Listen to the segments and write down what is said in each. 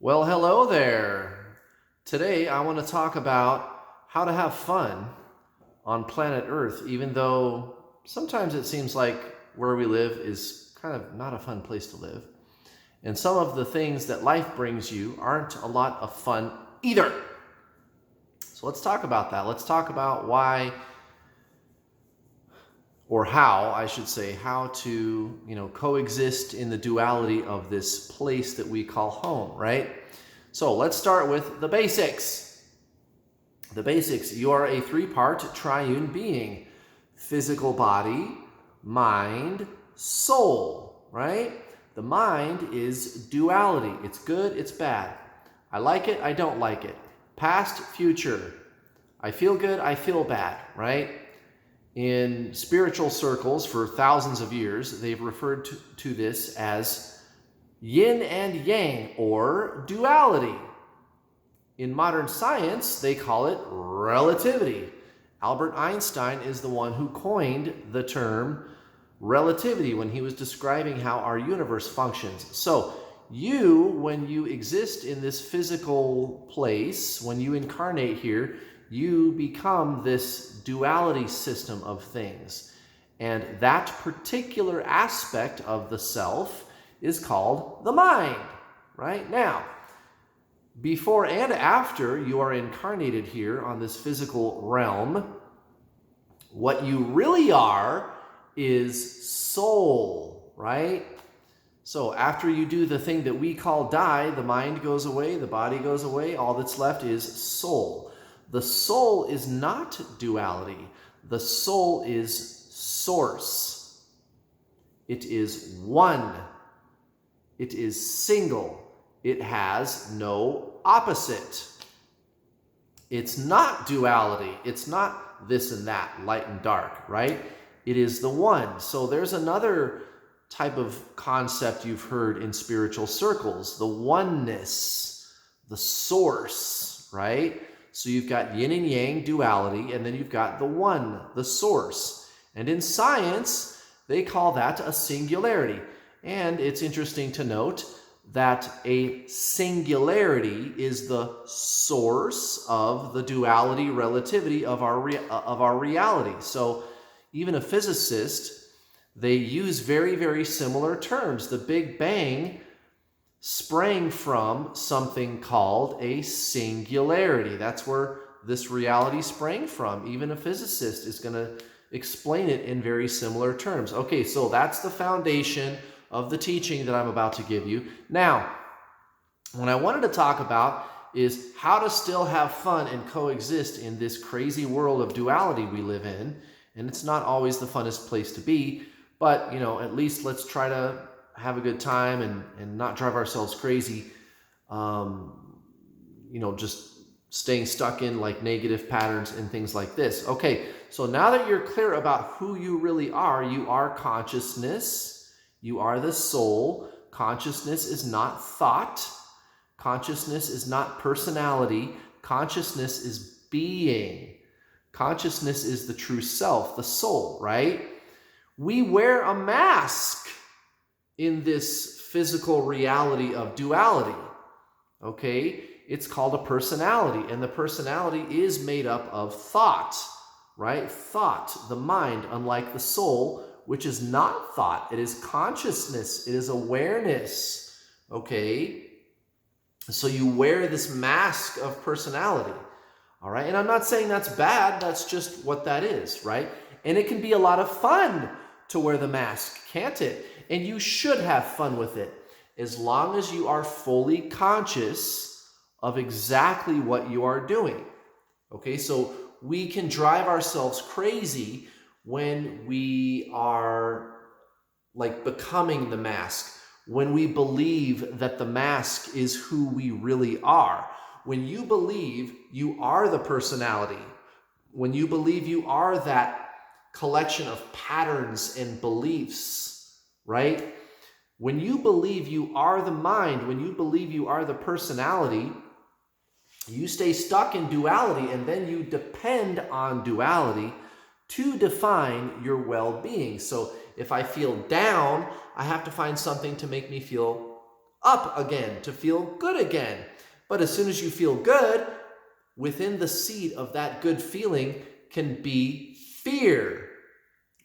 Well, hello there. Today I want to talk about how to have fun on planet Earth, even though sometimes it seems like where we live is kind of not a fun place to live. And some of the things that life brings you aren't a lot of fun either. So let's talk about that. Let's talk about why, or how, I should say, how to, coexist in the duality of this place that we call home, right? So let's start with the basics. The basics. You are a three-part triune being: physical body, mind, soul, right? The mind is duality. It's good, it's bad. I like it, I don't like it. Past, future. I feel good, I feel bad, right? In spiritual circles for thousands of years, they've referred to this as yin and yang, or duality. In modern science, they call it relativity. Albert Einstein is the one who coined the term relativity when he was describing how our universe functions. So when you exist in this physical place, when you incarnate here, you become this duality system of things. And that particular aspect of the self is called the mind, right? Now, before and after you are incarnated here on this physical realm, what you really are is soul, right? So after you do the thing that we call die, the mind goes away, the body goes away, all that's left is soul. The soul is not duality. The soul is source. It is one. It is single. It has no opposite. It's not duality. It's not this and that, light and dark, right? It is the one. So there's another type of concept you've heard in spiritual circles: the oneness, the source, right? So you've got yin and yang, duality, and then you've got the one, the source. And in science, they call that a singularity. And it's interesting to note that a singularity is the source of the duality, relativity of our reality. So even a physicist, they use very, very similar terms. The Big Bang sprang from something called a singularity. That's where this reality sprang from. Even a physicist is going to explain it in very similar terms. Okay, so that's the foundation of the teaching that I'm about to give you. Now, what I wanted to talk about is how to still have fun and coexist in this crazy world of duality we live in. And it's not always the funnest place to be, but, at least let's try to have a good time and not drive ourselves crazy, just staying stuck in like negative patterns and things like this. Okay, so now that you're clear about who you really are, you are consciousness, you are the soul. Consciousness is not thought. Consciousness is not personality. Consciousness is being. Consciousness is the true self, the soul, right? We wear a mask in this physical reality of duality, okay? It's called a personality, and the personality is made up of thought, right? Thought, the mind, unlike the soul, which is not thought. It is consciousness. It is awareness, okay? So you wear this mask of personality, all right? And I'm not saying that's bad. That's just what that is, right? And it can be a lot of fun to wear the mask, can't it? And you should have fun with it, as long as you are fully conscious of exactly what you are doing. Okay, so we can drive ourselves crazy when we are like becoming the mask, when we believe that the mask is who we really are. When you believe you are the personality, when you believe you are that collection of patterns and beliefs, right? When you believe you are the mind, when you believe you are the personality, you stay stuck in duality, and then you depend on duality to define your well-being. So if I feel down, I have to find something to make me feel up again, to feel good again. But as soon as you feel good, within the seed of that good feeling can be fear,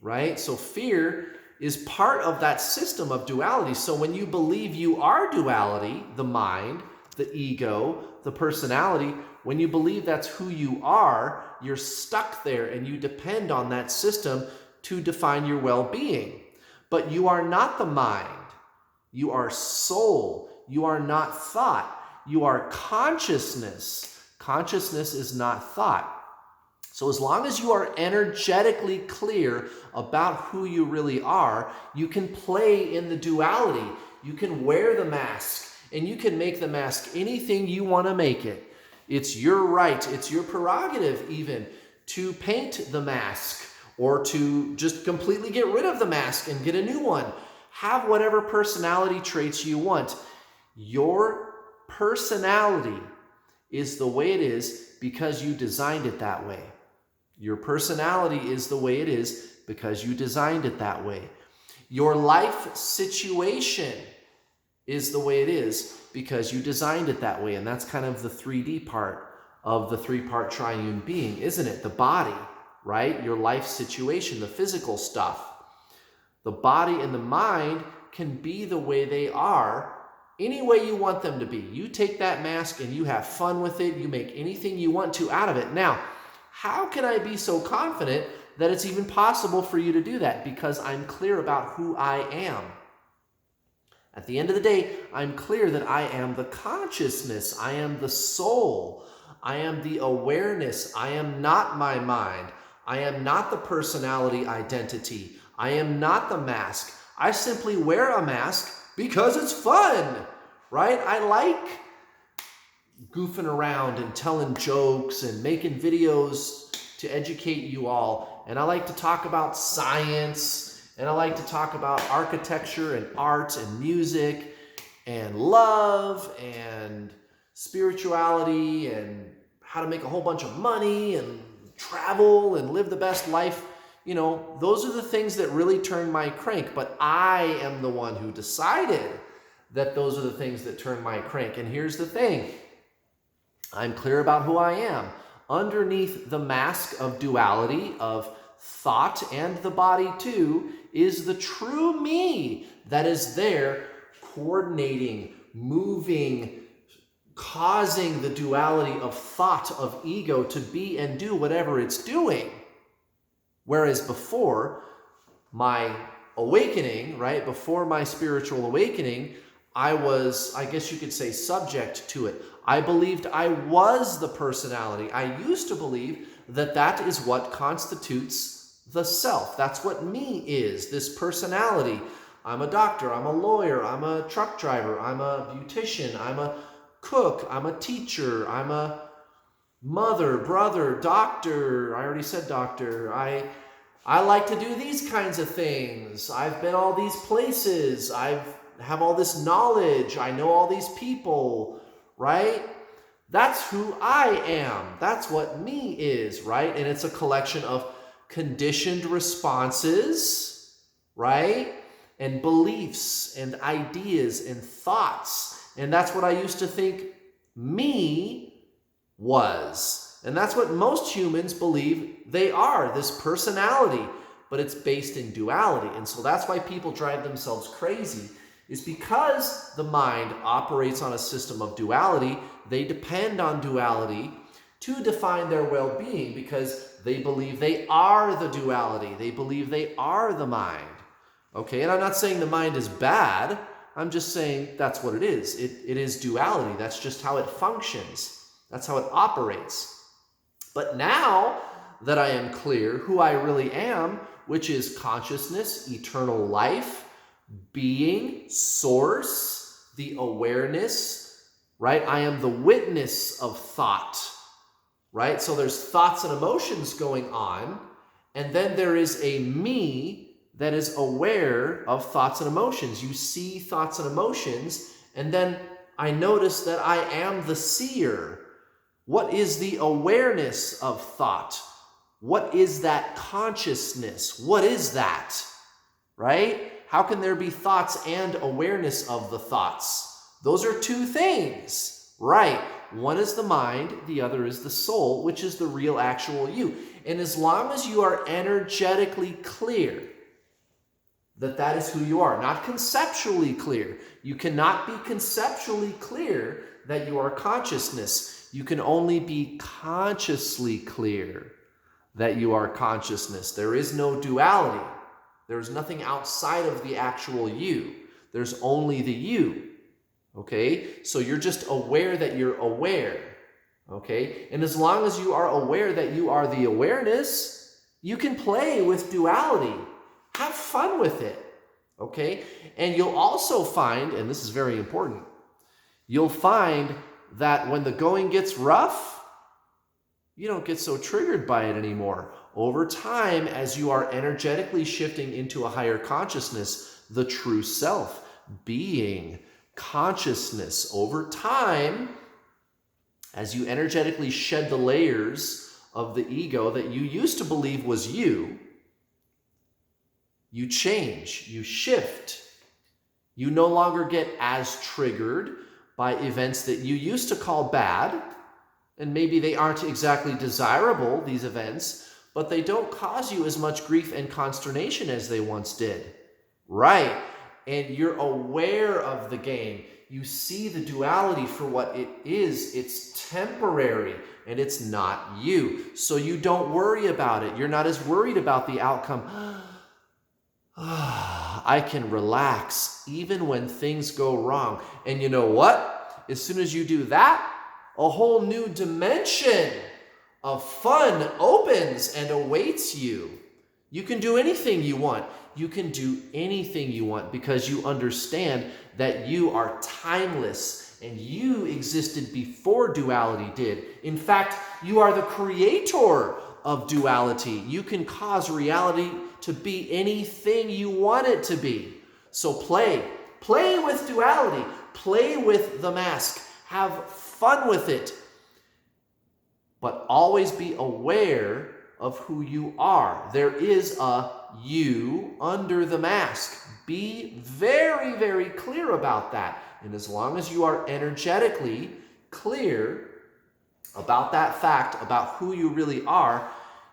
right? So fear is part of that system of duality. So when you believe you are duality, the mind, the ego, the personality, when you believe that's who you are, you're stuck there and you depend on that system to define your well-being. But you are not the mind. You are soul. You are not thought. You are consciousness. Consciousness is not thought. So as long as you are energetically clear about who you really are, you can play in the duality. You can wear the mask, and you can make the mask anything you want to make it. It's your right, it's your prerogative even to paint the mask or to just completely get rid of the mask and get a new one. Have whatever personality traits you want. Your personality is the way it is because you designed it that way. Your personality is the way it is because you designed it that way. Your life situation is the way it is because you designed it that way. And that's kind of the 3D part of the three-part triune being, isn't it? The body, right? Your life situation, the physical stuff. The body and the mind can be the way they are any way you want them to be. You take that mask and you have fun with it. You make anything you want to out of it. Now, how can I be so confident that it's even possible for you to do that? Because I'm clear about who I am. At the end of the day, I'm clear that I am the consciousness. I am the soul. I am the awareness. I am not my mind. I am not the personality identity. I am not the mask. I simply wear a mask because it's fun, right? I like goofing around and telling jokes and making videos to educate you all. And I like to talk about science, and I like to talk about architecture and art and music and love and spirituality and how to make a whole bunch of money and travel and live the best life. You know, those are the things that really turn my crank, but I am the one who decided that those are the things that turn my crank. And here's the thing. I'm clear about who I am. Underneath the mask of duality, of thought and the body too, is the true me that is there coordinating, moving, causing the duality of thought, of ego to be and do whatever it's doing. Whereas before my awakening, right, before my spiritual awakening, I was, I guess you could say, subject to it. I believed I was the personality. I used to believe that that is what constitutes the self. That's what me is, this personality. I'm a doctor, I'm a lawyer, I'm a truck driver, I'm a beautician, I'm a cook, I'm a teacher, I'm a mother, brother, doctor. I already said doctor. I like to do these kinds of things. I've been all these places. I have all this knowledge. I know all these people, right? That's who I am. That's what me is, right? And it's a collection of conditioned responses, right? And beliefs and ideas and thoughts. And that's what I used to think me was. And that's what most humans believe they are, this personality, but it's based in duality. And so that's why people drive themselves crazy, is because the mind operates on a system of duality. They depend on duality to define their well-being because they believe they are the duality. They believe they are the mind. Okay, and I'm not saying the mind is bad. I'm just saying that's what it is. It is duality. That's just how it functions. That's how it operates. But now that I am clear who I really am, which is consciousness, eternal life, being, source, the awareness, right? I am the witness of thought, right? So there's thoughts and emotions going on, and then there is a me that is aware of thoughts and emotions. You see thoughts and emotions, and then I notice that I am the seer. What is the awareness of thought? What is that consciousness? What is that, right? How can there be thoughts and awareness of the thoughts? Those are two things, right? One is the mind, the other is the soul, which is the real actual you. And as long as you are energetically clear that that is who you are, not conceptually clear. You cannot be conceptually clear that you are consciousness. You can only be consciously clear that you are consciousness. There is no duality. There's nothing outside of the actual you. There's only the you. Okay? So you're just aware that you're aware. Okay? And as long as you are aware that you are the awareness, you can play with duality. Have fun with it. Okay? And you'll also find, and this is very important, you'll find that when the going gets rough, you don't get so triggered by it anymore. Over time, as you are energetically shifting into a higher consciousness, the true self, being, consciousness, over time, as you energetically shed the layers of the ego that you used to believe was you, you change, you shift. You no longer get as triggered by events that you used to call bad, and maybe they aren't exactly desirable, these events, but they don't cause you as much grief and consternation as they once did. Right? And you're aware of the game. You see the duality for what it is. It's temporary, and it's not you. So you don't worry about it. You're not as worried about the outcome. I can relax even when things go wrong. And you know what? As soon as you do that, a whole new dimension of fun opens and awaits you. You can do anything you want. You can do anything you want because you understand that you are timeless and you existed before duality did. In fact, you are the creator of duality. You can cause reality to be anything you want it to be. So play with duality. Play with the mask. Have fun with it. But always be aware of who you are. There is a you under the mask. Be very, very clear about that. And as long as you are energetically clear about that fact, about who you really are,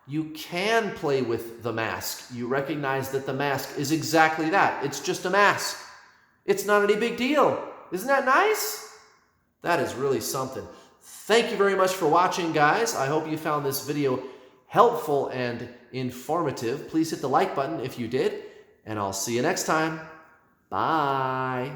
you can play with the mask. You recognize that the mask is exactly that. It's just a mask. It's not any big deal. Isn't that nice? That is really something. Thank you very much for watching, guys. I hope you found this video helpful and informative. Please hit the like button if you did, and I'll see you next time. Bye.